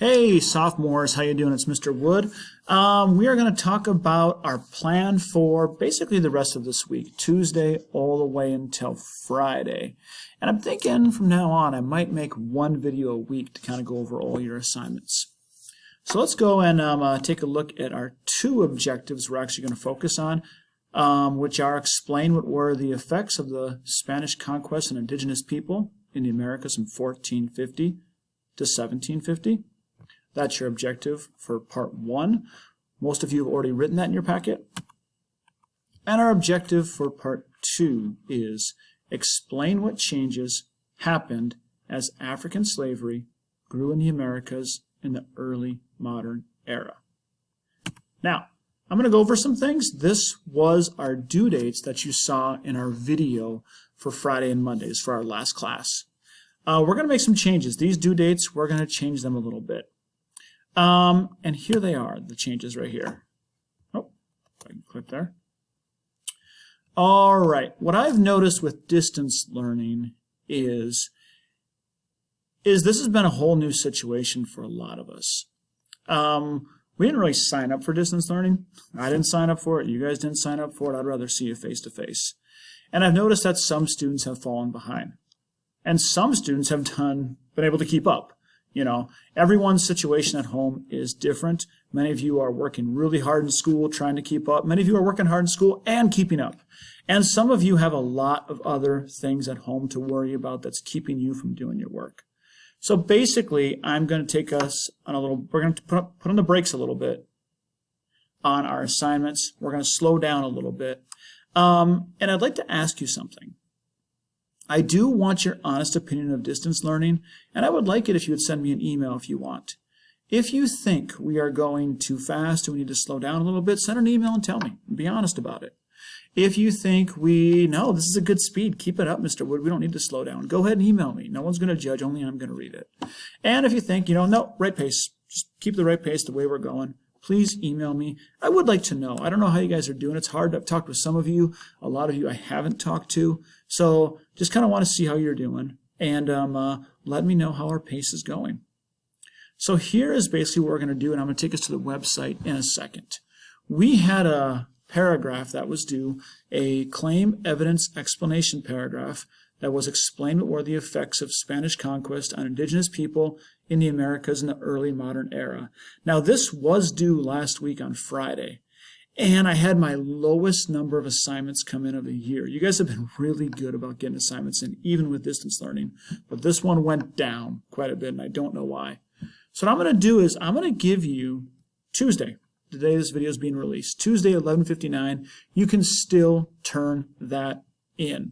Hey, sophomores, how you doing? It's Mr. Wood. We are going to talk about our plan for basically the rest of this week, Tuesday all the way until Friday. And I'm thinking from now on I might make one video a week to kind of go over all your assignments. So let's go and take a look at our two objectives we're actually going to focus on, which are explain what were the effects of the Spanish conquest on indigenous people in the Americas from 1450 to 1750. That's your objective for part one. Most of you have already written that in your packet. And our objective for part two is explain what changes happened as African slavery grew in the Americas in the early modern era. Now, I'm going to go over some things. This was our due dates that you saw in our video for Friday and Mondays for our last class. We're going to make some changes. These due dates, we're going to change them a little bit. And here they are, the changes right here. Oh, I can click there. All right, what I've noticed with distance learning is this has been a whole new situation for a lot of us. We didn't really sign up for distance learning. I didn't sign up for it. You guys didn't sign up for it. I'd rather see you face to face. And I've noticed that some students have fallen behind. And some students have been able to keep up. You know, everyone's situation at home is different. Many of you are working really hard in school trying to keep up. Many of you are working hard in school and keeping up. And some of you have a lot of other things at home to worry about that's keeping you from doing your work. So basically, I'm going to take us on we're going to put on the brakes a little bit on our assignments. We're going to slow down a little bit. And I'd like to ask you something. I do want your honest opinion of distance learning, and I would like it if you would send me an email if you want. If you think we are going too fast and we need to slow down a little bit, send an email and tell me. Be honest about it. If you think no, this is a good speed, keep it up, Mr. Wood, we don't need to slow down, go ahead and email me. No one's going to judge, only I'm going to read it. And if you think, no, right pace, just keep the right pace the way we're going, please email me. I would like to know. I don't know how you guys are doing. It's hard. I've talked with some of you. A lot of you I haven't talked to. So just kind of want to see how you're doing. And let me know how our pace is going. So here is basically what we're going to do, and I'm going to take us to the website in a second. We had a paragraph that was due, a claim evidence explanation paragraph that was explained what were the effects of Spanish conquest on indigenous people in the Americas in the early modern era. Now, this was due last week on Friday, and I had my lowest number of assignments come in of the year. You guys have been really good about getting assignments in, even with distance learning, but this one went down quite a bit, and I don't know why. So what I'm going to do is I'm going to give you Tuesday, the day this video is being released, Tuesday, 11:59. You can still turn that in.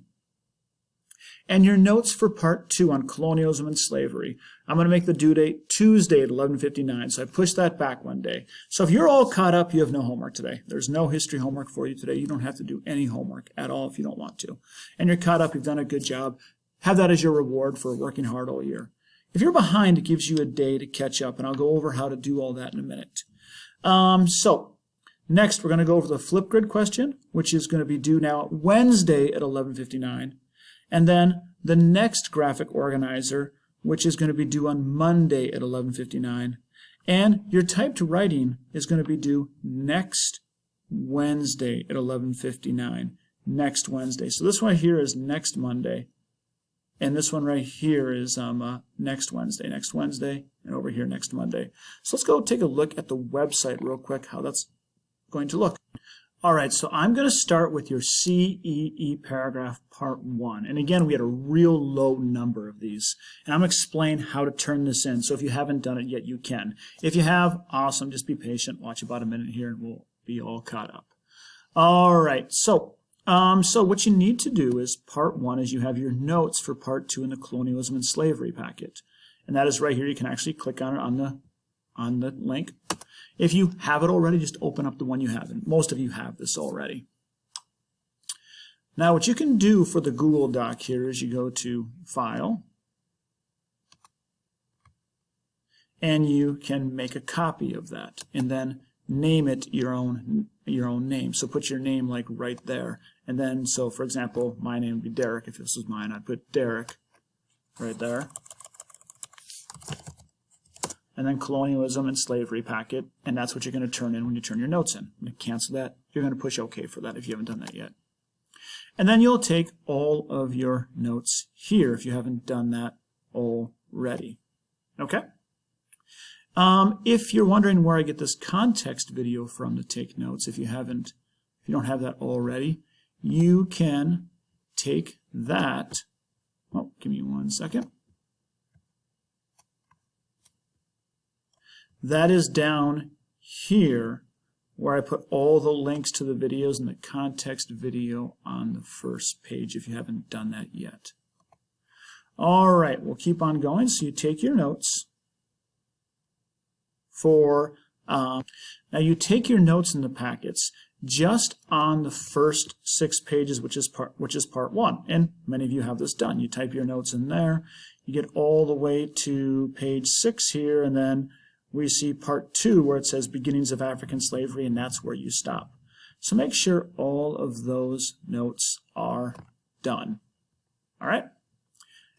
And your notes for part two on colonialism and slavery, I'm going to make the due date Tuesday at 11:59, so I pushed that back one day. So if you're all caught up, you have no homework today. There's no history homework for you today. You don't have to do any homework at all if you don't want to. And you're caught up, you've done a good job. Have that as your reward for working hard all year. If you're behind, it gives you a day to catch up, and I'll go over how to do all that in a minute. So next, we're going to go over the Flipgrid question, which is going to be due now Wednesday at 11:59. And then the next graphic organizer, which is going to be due on Monday at 11:59. And your typed writing is going to be due next Wednesday at 11:59. Next Wednesday. So this one here is next Monday. And this one right here is next Wednesday, and over here next Monday. So let's go take a look at the website real quick, how that's going to look. All right, so I'm going to start with your Cee Paragraph Part 1. And again, we had a real low number of these. And I'm going to explain how to turn this in. So if you haven't done it yet, you can. If you have, awesome. Just be patient. Watch about a minute here, and we'll be all caught up. All right, so what you need to do is Part 1 is you have your notes for Part 2 in the Colonialism and Slavery packet. And that is right here. You can actually click on it on the link. If you have it already, just open up the one you have. And most of you have this already. Now, what you can do for the Google Doc here is you go to File, and you can make a copy of that, and then name it your own name. So put your name like right there. And then, so for example, my name would be Derek. If this was mine, I'd put Derek right there. and then Colonialism and Slavery packet, and that's what you're going to turn in when you turn your notes in. I'm going to cancel that. You're going to push OK for that if you haven't done that yet. And then you'll take all of your notes here if you haven't done that already. Okay? If you're wondering where I get this context video from to take notes, if you don't have that already, you can take that. Oh, give me 1 second. That is down here where I put all the links to the videos and the context video on the first page if you haven't done that yet. All right, we'll keep on going. So you take your notes for, now you take your notes in the packets just on the first 6 pages, which is part 1. And many of you have this done. You type your notes in there, you get all the way to page 6 here, and then we see part 2 where it says beginnings of African slavery, and that's where you stop. So make sure all of those notes are done. All right?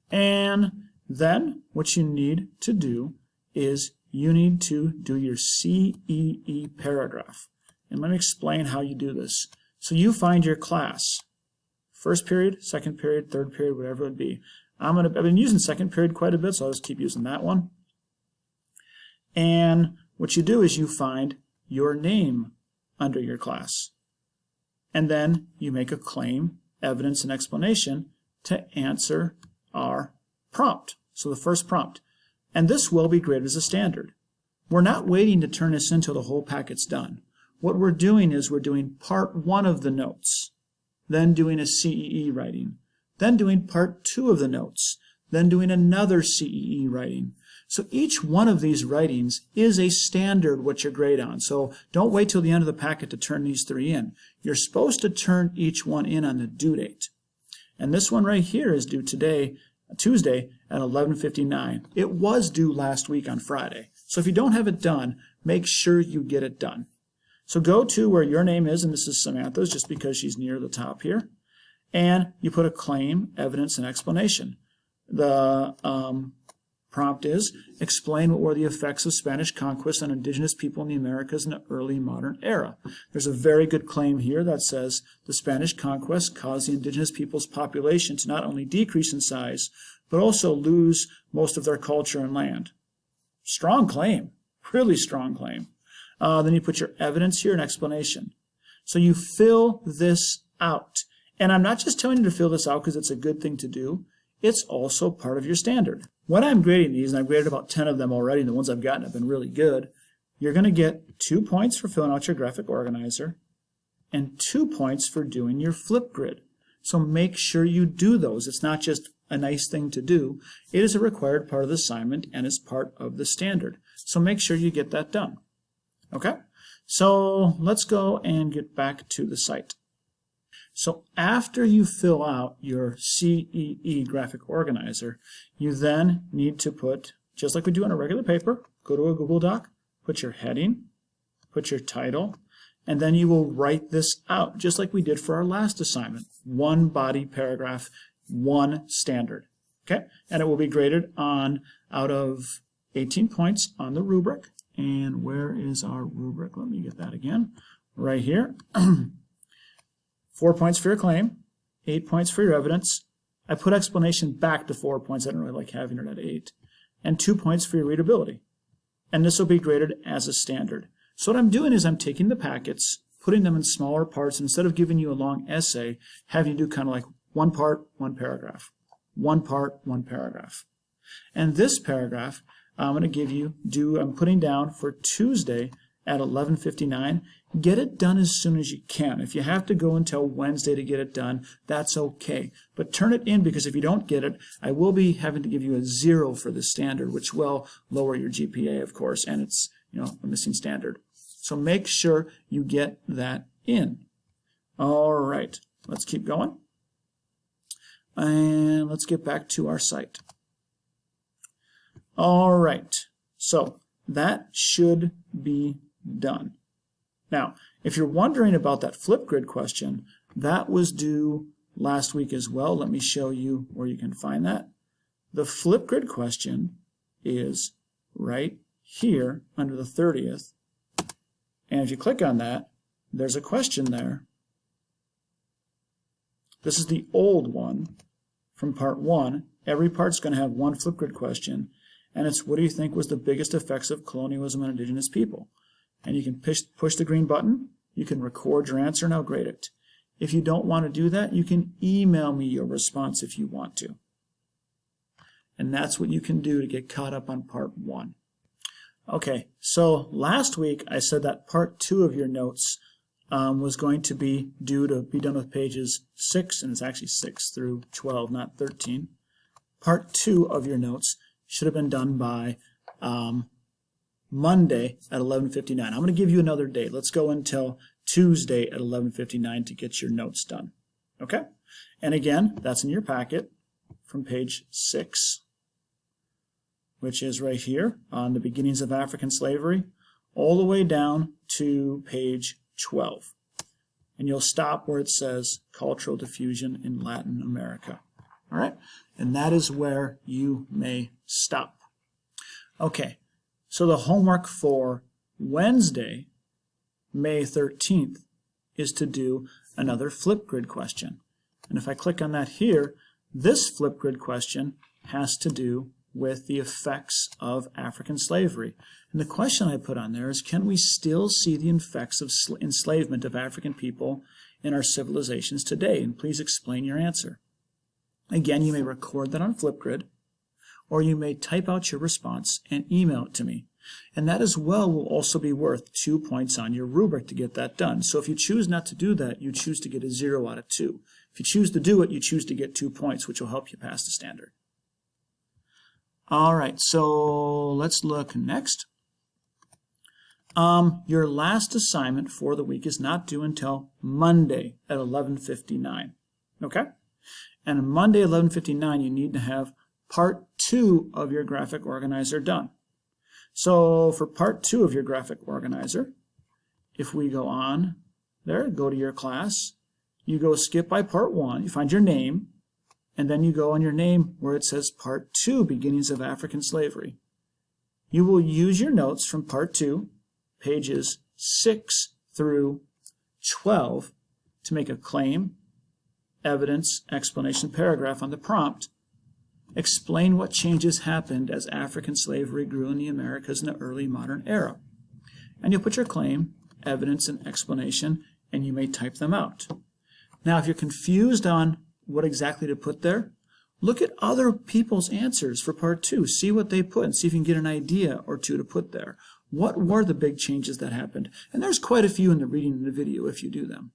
And then what you need to do is you need to do your CEE paragraph. And let me explain how you do this. So you find your class, first period, second period, third period, whatever it would be. I've been using second period quite a bit, so I'll just keep using that one. And what you do is you find your name under your class. And then you make a claim, evidence, and explanation to answer our prompt. So the first prompt. And this will be graded as a standard. We're not waiting to turn this in until the whole packet's done. What we're doing is we're doing part 1 of the notes, then doing a CEE writing, then doing part 2 of the notes, then doing another CEE writing. So each one of these writings is a standard what you grade on. So don't wait till the end of the packet to turn these 3 in. You're supposed to turn each one in on the due date. And this one right here is due today, Tuesday at 11:59. It was due last week on Friday. So if you don't have it done, make sure you get it done. So go to where your name is, and this is Samantha's just because she's near the top here. And you put a claim, evidence, and explanation. The prompt is, explain what were the effects of Spanish conquest on indigenous people in the Americas in the early modern era. There's a very good claim here that says the Spanish conquest caused the indigenous people's population to not only decrease in size, but also lose most of their culture and land. Strong claim, really strong claim. Then you put your evidence here and explanation. So you fill this out. And I'm not just telling you to fill this out because it's a good thing to do. It's also part of your standard. When I'm grading these, and I've graded about 10 of them already, and the ones I've gotten have been really good, you're going to get 2 points for filling out your graphic organizer and 2 points for doing your flip grid. So make sure you do those. It's not just a nice thing to do. It is a required part of the assignment and is part of the standard. So make sure you get that done. Okay? So let's go and get back to the site. So after you fill out your CEE graphic organizer, you then need to put, just like we do on a regular paper, go to a Google Doc, put your heading, put your title, and then you will write this out, just like we did for our last assignment. 1 body paragraph, 1 standard. Okay? And it will be graded on out of 18 points on the rubric. And where is our rubric? Let me get that again. Right here. 4 points for your claim, 8 points for your evidence. I put explanation back to 4 points. I don't really like having it at 8. And 2 points for your readability. And this will be graded as a standard. So what I'm doing is I'm taking the packets, putting them in smaller parts. Instead of giving you a long essay, having you do kind of like 1 part, 1 paragraph. 1 part, 1 paragraph. And this paragraph, I'm going to give you, I'm putting down for Tuesday at 11:59. Get it done as soon as you can. If you have to go until Wednesday to get it done, that's okay. But turn it in, because if you don't get it, I will be having to give you a 0 for the standard, which will lower your GPA, of course, and it's a missing standard. So make sure you get that in. All right, let's keep going. And let's get back to our site. All right, so that should be done. Now, if you're wondering about that flip grid question, that was due last week as well. Let me show you where you can find that. The flip grid question is right here under the 30th. And if you click on that, there's a question there. This is the old one from part 1. Every part's going to have one Flipgrid question, and it's what do you think was the biggest effects of colonialism on indigenous people? And you can push the green button, you can record your answer, and I'll grade it. If you don't want to do that, you can email me your response if you want to. And that's what you can do to get caught up on part 1. Okay, so last week I said that part 2 of your notes was going to be due to be done with pages 6, and it's actually 6 through 12, not 13. Part 2 of your notes should have been done by Monday at 11:59. I'm going to give you another day. Let's go until Tuesday at 11:59 to get your notes done. Okay? And again, that's in your packet from page 6, which is right here on the beginnings of African slavery, all the way down to page 12. And you'll stop where it says cultural diffusion in Latin America. All right? And that is where you may stop. Okay, so the homework for Wednesday, May 13th, is to do another Flipgrid question. And if I click on that here, this Flipgrid question has to do with the effects of African slavery. And the question I put on there is, can we still see the effects of enslavement of African people in our civilizations today? And please explain your answer. Again, you may record that on Flipgrid, or you may type out your response and email it to me. And that as well will also be worth 2 points on your rubric to get that done. So if you choose not to do that, you choose to get a 0 out of 2. If you choose to do it, you choose to get 2 points, which will help you pass the standard. All right, so let's look next. Your last assignment for the week is not due until Monday at 11:59. Okay? And on Monday at 11:59, you need to have part 2 of your graphic organizer done. So for part 2 of your graphic organizer, if we go on there, go to your class, you go skip by part 1, you find your name, and then you go on your name where it says part 2, beginnings of African slavery. You will use your notes from part 2, pages 6 through 12, to make a claim, evidence, explanation paragraph on the prompt. Explain what changes happened as African slavery grew in the Americas in the early modern era. And you'll put your claim, evidence, and explanation, and you may type them out. Now, if you're confused on what exactly to put there, look at other people's answers for part 2. See what they put and see if you can get an idea or two to put there. What were the big changes that happened? And there's quite a few in the reading in the video if you do them.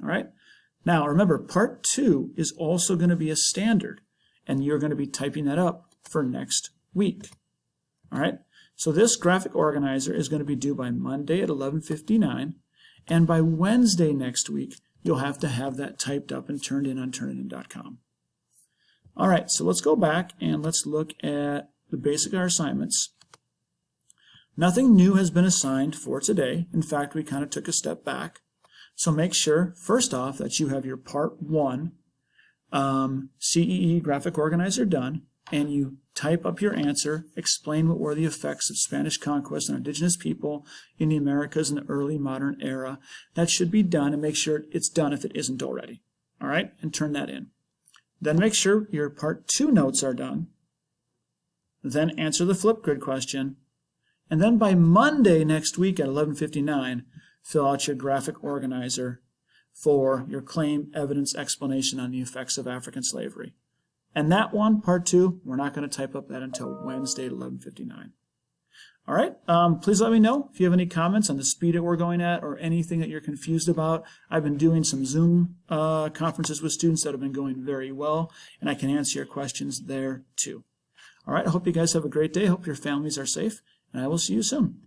All right? Now, remember, part 2 is also going to be a standard, and you're going to be typing that up for next week. All right? So this graphic organizer is going to be due by Monday at 11:59, and by Wednesday next week, you'll have to have that typed up and turned in on turnitin.com. All right, so let's go back and let's look at the basic of our assignments. Nothing new has been assigned for today. In fact, we kind of took a step back. So make sure, first off, that you have your part 1 CEE graphic organizer done, and you type up your answer, explain what were the effects of Spanish conquest on indigenous people in the Americas in the early modern era. That should be done, and make sure it's done if it isn't already. All right, and turn that in. Then make sure your part 2 notes are done. Then answer the Flipgrid question. And then by Monday next week at 11:59, fill out your graphic organizer for your claim, evidence, explanation on the effects of African slavery. And that one, part 2, we're not going to type up that until Wednesday at 11:59. All right, please let me know if you have any comments on the speed that we're going at or anything that you're confused about. I've been doing some Zoom conferences with students that have been going very well, and I can answer your questions there too. All right, I hope you guys have a great day. I hope your families are safe, and I will see you soon.